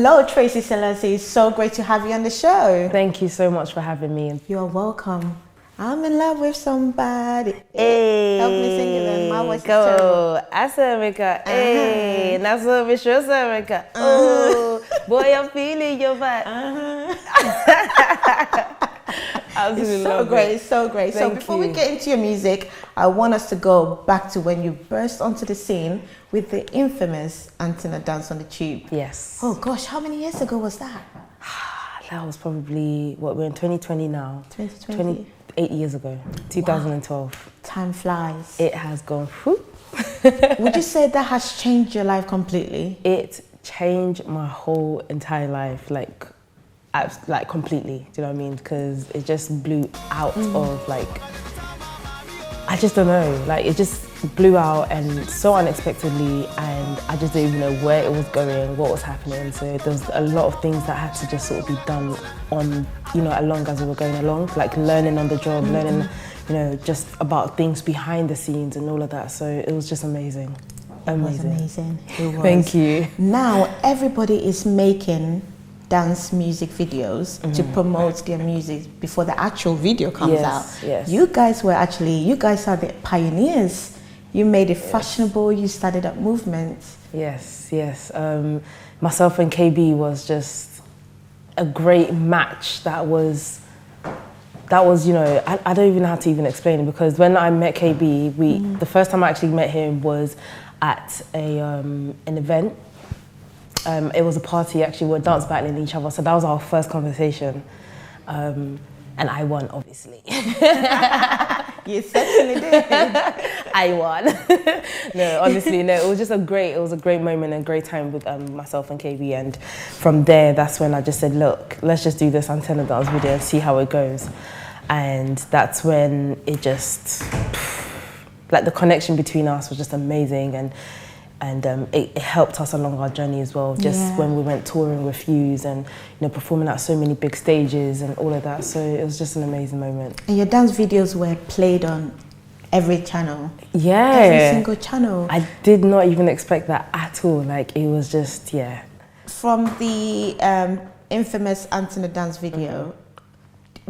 Hello, Trayc Selasi. It's so great to have you on the show. Thank you so much for having me. You're welcome. I'm in love with somebody. Hey, help me sing it then. My voice is terrible. America. Hey, that's what we show America. Oh, boy, I'm feeling your vibe. Absolutely It's so great. It's so great. So before we get into your music, I want us to go back to when you burst onto the scene with the infamous Antenna Dance on the Tube. Yes. Oh gosh, how many years ago was that? That was probably, we're in 2020 now. 2020? 28 years ago, 2012. Wow. Time flies. It has gone whoop. Would you say that has changed your life completely? It changed my whole entire life, like completely, do you know what I mean? Because it just blew out of I just don't know, it just blew out and so unexpectedly, and I just didn't even know where it was going, what was happening. So there was a lot of things that had to just sort of be done on, along as we were going along, like learning on the job, learning, just about things behind the scenes and all of that. So it was just amazing. Amazing. It was amazing. It was. Thank you. Now everybody is making dance music videos to promote their music before the actual video comes out. Yes. You guys are the pioneers. You made it fashionable, you started that movement. Yes. Myself and KB was just a great match. That was, I don't even know how to even explain it, because when I met KB, the first time I actually met him was at an event. It was a party, actually. We were dance battling each other, so that was our first conversation. And I won, obviously. You certainly did. I won. No, honestly, no. It was just a great moment and a great time with myself and KB. And from there, that's when I just said, look, let's just do this Antenna Dance video and see how it goes. And that's when it just, the connection between us was just amazing. And it helped us along our journey as well, just when we went touring with Fuse and performing at so many big stages and all of that. So it was just an amazing moment. And your dance videos were played on every channel. Yeah. Every single channel. I did not even expect that at all. It was just, From the infamous Antenna Dance video,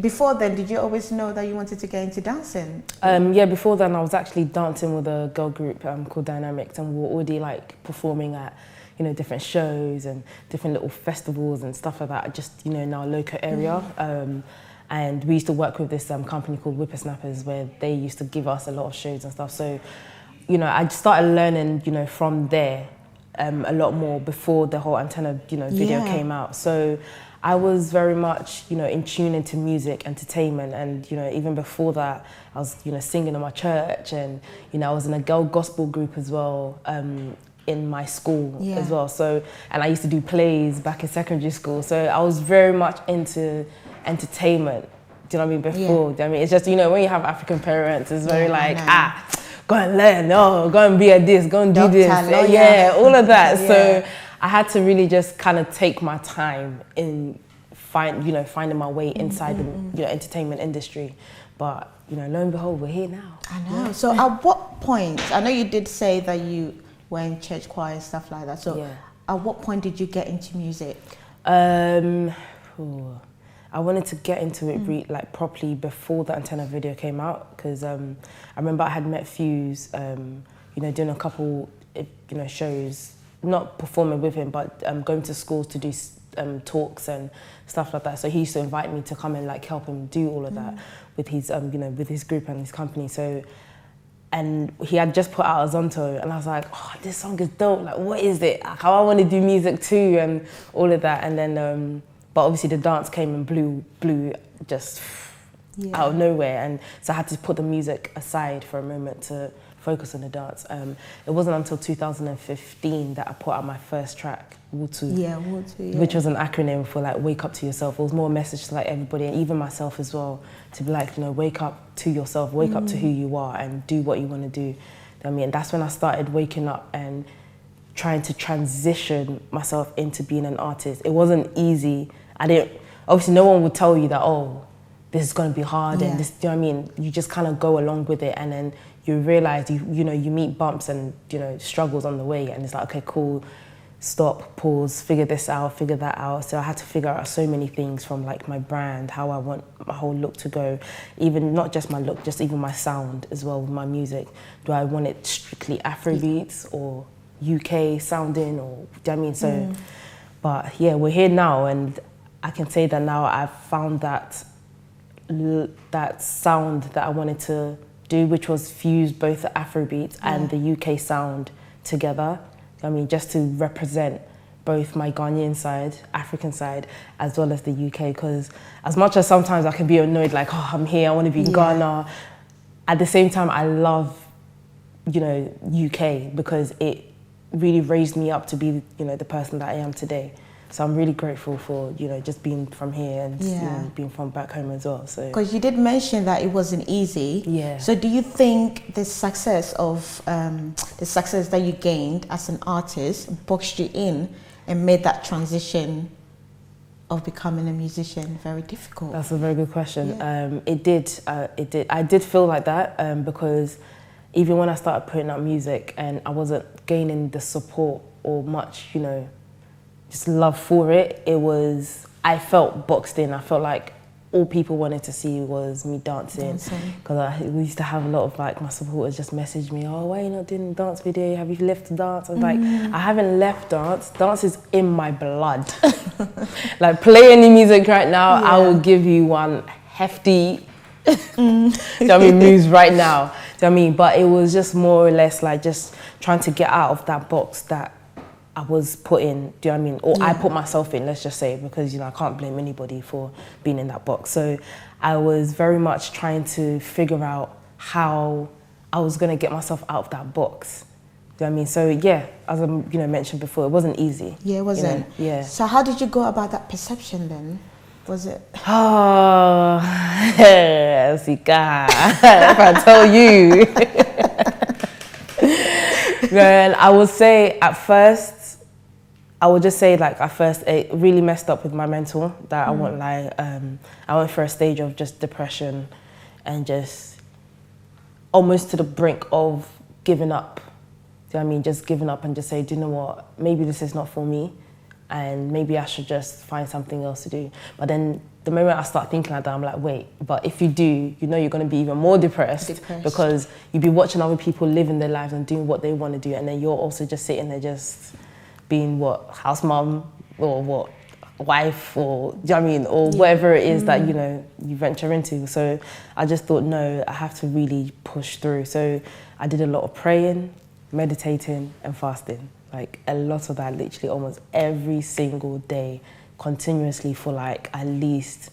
before then, did you always know that you wanted to get into dancing? Yeah, before then I was actually dancing with a girl group called Dynamics, and we were already performing at different shows and different little festivals and stuff like that, just in our local area. And we used to work with this company called Whippersnappers, where they used to give us a lot of shows and stuff. So I started learning from there a lot more before the whole Antenna video came out. So I was very much, in tune into music, entertainment, and even before that, I was, singing in my church, and I was in a girl gospel group as well, in my school as well. So, and I used to do plays back in secondary school. So I was very much into entertainment. Do you know what I mean? Before, do you know what I mean? It's just when you have African parents, it's very go and learn, go and be at this, go and do this, all of that. So I had to really just kind of take my time in finding my way inside the entertainment industry. But lo and behold, we're here now. I know. Yeah. So at what point? I know you did say that you were in church choir and stuff like that. So at what point did you get into music? I wanted to get into it properly before the Antenna video came out, because I remember I had met Fuse, doing a couple shows. Not performing with him, but going to schools to do talks and stuff like that. So he used to invite me to come and help him do all of that with his with his group and his company. So, and he had just put out a Zonto, and I was like, oh, this song is dope. What is it? How I want to do music too, and all of that. And then, but obviously the dance came and blew just out of nowhere, and so I had to put the music aside for a moment to focus on the dance. It wasn't until 2015 that I put out my first track, Wutu, which was an acronym for wake up to yourself. It was more a message to everybody, and even myself as well, to be wake up to yourself, wake up to who you are, and do what you want to do. I mean, that's when I started waking up and trying to transition myself into being an artist. It wasn't easy. Obviously no one would tell you that, oh, this is going to be hard, and this, do you know what I mean? You just kind of go along with it, and then you realize you meet bumps and struggles on the way, and it's like, okay, cool, stop, pause, figure this out, figure that out. So I had to figure out so many things, from like my brand, how I want my whole look to go, even not just my look, just even my sound as well with my music. Do I want it strictly Afrobeats or UK sounding, or do you know what I mean? So, but yeah, we're here now, and I can say that now I've found that sound that I wanted to do, which was fuse both the Afrobeats and the UK sound together. I mean, just to represent both my Ghanaian side, African side, as well as the UK, because as much as sometimes I can be annoyed, like, oh, I'm here, I want to be in Ghana, at the same time, I love, you know, UK, because it really raised me up to be, you know, the person that I am today. So I'm really grateful for, you know, just being from here and you know, being from back home as well. So because you did mention that it wasn't easy. Yeah. So do you think the success that you gained as an artist boxed you in and made that transition of becoming a musician very difficult? That's a very good question. Yeah. It did. I did feel like that because even when I started putting out music and I wasn't gaining the support or much, you know, just love for it, I felt boxed in. I felt like all people wanted to see was me dancing. Because we used to have a lot of like my supporters just message me, oh, why are you not doing a dance video? Have you left dance? I was like, I haven't left dance. Dance is in my blood. Like, play any music right now, I will give you one hefty, do you know what I mean, moves right now. Do you know what I mean? But it was just more or less like just trying to get out of that box that I was put in, do you know what I mean? Or I put myself in, let's just say, because, you know, I can't blame anybody for being in that box. So I was very much trying to figure out how I was going to get myself out of that box. Do you know what I mean? So yeah, as I mentioned before, it wasn't easy. Yeah, it wasn't. You know? Yeah. So how did you go about that perception then? Was it? Oh, Sika, if I tell you. Then I would say at first, it really messed up with my mental. That I won't lie. I went for a stage of just depression and just almost to the brink of giving up. Do you know what I mean? Just giving up and just say, do you know what? Maybe this is not for me, and maybe I should just find something else to do. But then the moment I start thinking like that, I'm like, wait, but if you do, you know you're going to be even more depressed because you'll be watching other people living their lives and doing what they want to do, and then you're also just sitting there just being house mom or wife, or do you know what I mean, or whatever it is that, you know, you venture into. So I just thought, no, I have to really push through. So I did a lot of praying, meditating and fasting, like a lot of that, literally almost every single day, continuously for like at least,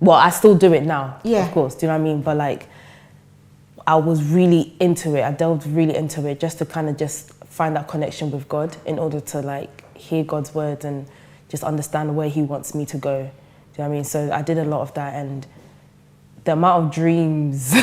well, I still do it now, of course, do you know what I mean? But like, I was really into it. I delved really into it just to kind of just find that connection with God in order to like hear God's words and just understand where he wants me to go. Do you know what I mean? So I did a lot of that, and the amount of dreams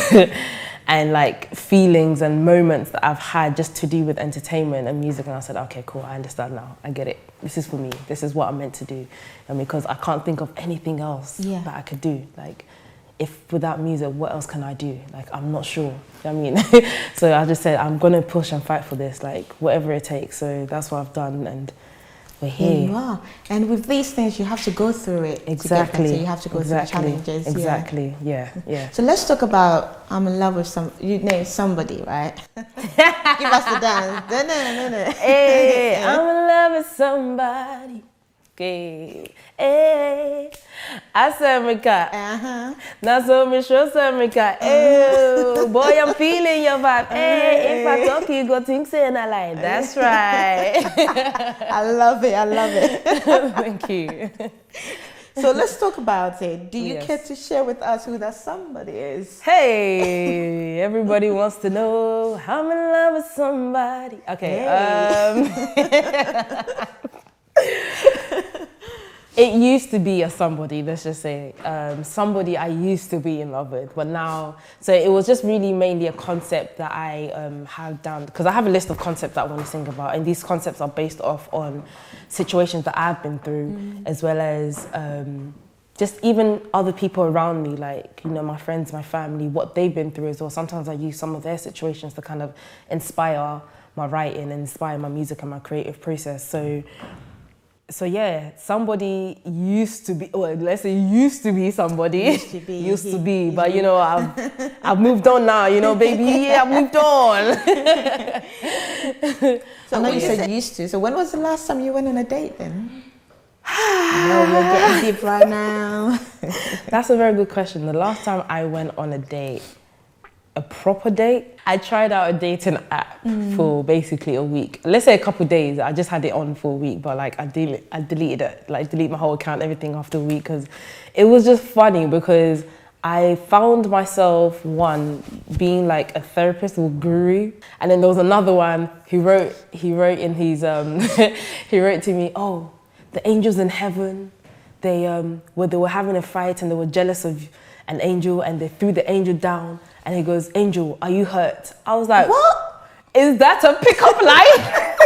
and like feelings and moments that I've had just to do with entertainment and music, and I said, okay, cool, I understand now. I get it. This is for me. This is what I'm meant to do. And because I can't think of anything else that I could do. Like, if without music, what else can I do? Like, I'm not sure. You know what I mean? So I just said, I'm gonna push and fight for this, like whatever it takes. So that's what I've done, and we're here. Here you are. And with these things, you have to go through it. Exactly. To get better. You have to go through the challenges. Exactly. Yeah. So let's talk about I'm in love with you named somebody, right? Give us the dance. Hey, I'm in love with somebody. Okay. Hey, I said America. Now so me show America. Hey, boy, I'm feeling your vibe. Hey, if I talk, you go think saying I lie. That's right. I love it. Thank you. So let's talk about it. Do you care to share with us who that somebody is? Hey, everybody wants to know I'm in love with somebody. Okay. Hey. It used to be a somebody, let's just say, somebody I used to be in love with, but now, so it was just really mainly a concept that I have down, because I have a list of concepts that I want to sing about, and these concepts are based off on situations that I've been through, as well as just even other people around me, like, you know, my friends, my family, what they've been through as well. Sometimes I use some of their situations to kind of inspire my writing and inspire my music and my creative process. So yeah, somebody used to be, well, let's say used to be somebody. Used to be, but you know, I've moved on now, you know, baby, yeah, I've moved on. So I know you said used to. So when was the last time you went on a date then? No, we're getting deep right now. That's a very good question. The last time I went on a date, a proper date, I tried out a dating app for basically a week. Let's say a couple of days. I just had it on for a week, but like I deleted it, like delete my whole account, everything after a week, because it was just funny because I found myself being like a therapist or guru, and then there was another one who wrote in his he wrote to me, oh, the angels in heaven, they were having a fight and they were jealous of an angel and they threw the angel down. And he goes, Angel, are you hurt? I was like, what? Is that a pickup line?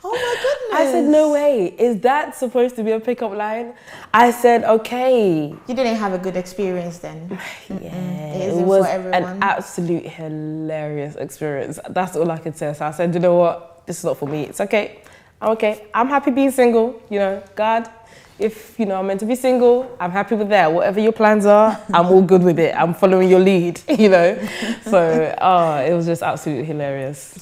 Oh my goodness. I said, no way. Is that supposed to be a pickup line? I said, okay. You didn't have a good experience then? Yeah, it was an absolute hilarious experience. That's all I could say. So I said, you know what? This is not for me. It's okay. I'm okay. I'm happy being single. You know, God, if, you know, I'm meant to be single, I'm happy with that. Whatever your plans are, I'm all good with it. I'm following your lead, you know. So, it was just absolutely hilarious.